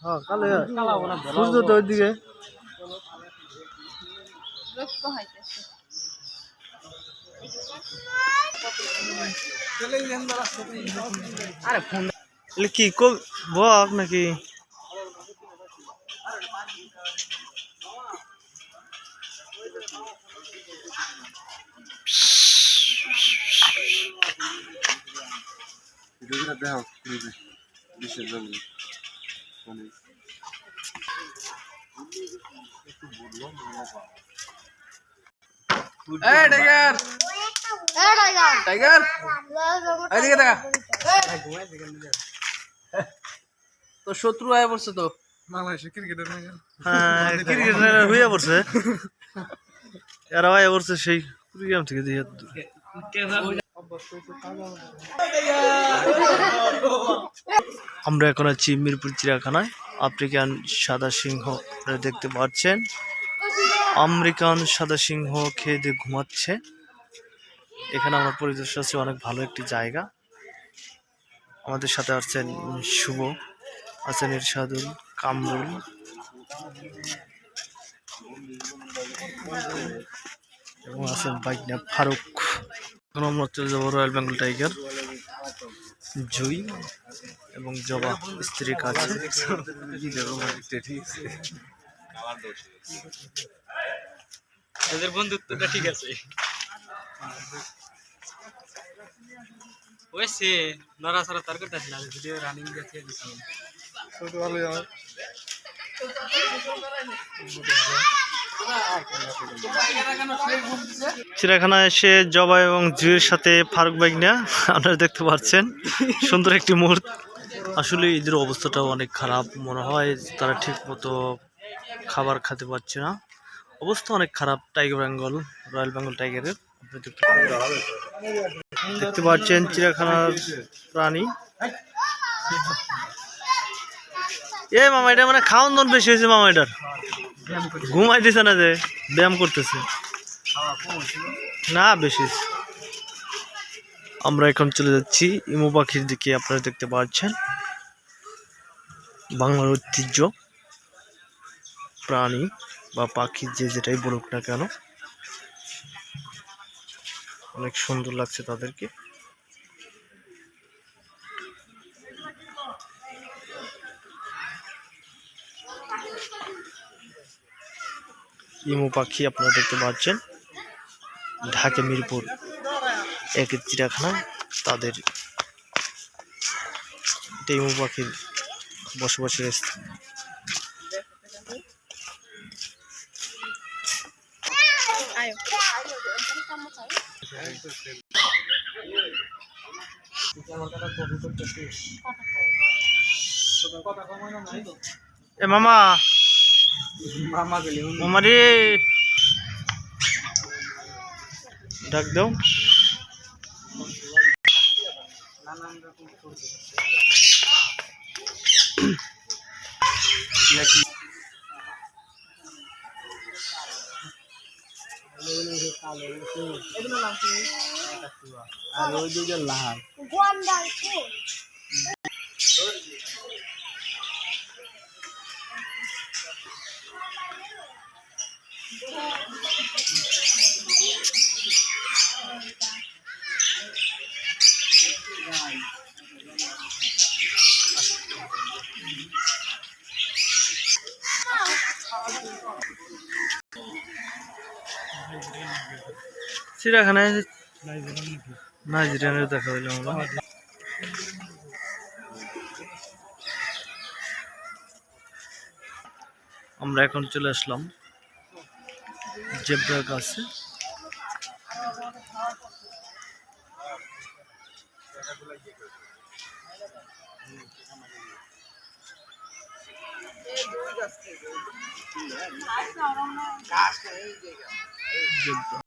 হ্যাঁ কালো সূর্য তো ওইদিকে কি বক নাকি টাইগার টাইগার এদিকে দেখা তো শত্রু আয় পড়ছে তো বাংলাদেশে ক্রিকেটার ক্রিকেটার হইয়া পড়ছে এরা আয় পড়ছে সেই কুড়িগ্রাম থেকে দিয়ে আমরা এখন আছি মিরপুর চিড়িয়াখানায় আফ্রিকান সাদা সিংহ দেখতে পাচ্ছেন আমেরিকান সাদা সিংহ খেয়ে দিয়ে ঘুমাচ্ছে এখানে আমার পরিদর্শন আছে অনেক ভালো একটি জায়গা আমাদের সাথে আছেন শুভ আছেন ইরশাদুল কামরুল এবং আছেন বাইকনা ফারুক এখন আমরা চলে যাবো রয়্যাল বেঙ্গল টাইগার জুই এবং জবা স্ত্রীর কাছে এদের বন্ধুত্বটা ঠিক আছে ওইসে নড়াচড়া তার করতে আসলে ভিডিও রানিং দেখিয়ে দিচ্ছিলাম ছোট ভালো হয় চিড়িয়াখানায় এসে জবা এবং জুয়ের সাথে ফারুক বাইকনা আপনারা দেখতে পাচ্ছেন সুন্দর একটি মুহূর্ত আসলে এদের অবস্থাটাও অনেক খারাপ মনে হয় তারা ঠিক মতো খাবার খেতে পারছে না অবস্থা অনেক খারাপ টাইগার বেঙ্গল রয়্যাল বেঙ্গল টাইগারের আপনি দেখতে পাচ্ছেন চিড়িয়াখানার প্রাণী এ মামা এটা মানে খাওয়ান দাওয়ান বেশি হয়েছে মামা এটার ঘুমাই দিছে না যে ব্যায়াম করতেছে না বেশি আমরা এখন চলে যাচ্ছি ইমু পাখির দিকে আপনারা দেখতে পাচ্ছেন বাংলার ঐতিহ্য প্রাণী বা পাখি যে যেটাই বলুক না কেন অনেক সুন্দর লাগছে তাদেরকে ইমু পাখি আপনারা দেখতে পাচ্ছেন ঢাকা মিরপুর একের চিড়িয়াখানা তাদের ইমু পাখির বসবাসের স্থান এ মামা মামা রে ডাক দাও আর ওই দুটো লাল চিড়িয়াখানায় নাইজেরিয়ানের দেখা হইল আমরা এখন চলে আসলাম জেব্রার কাছে জেব্রা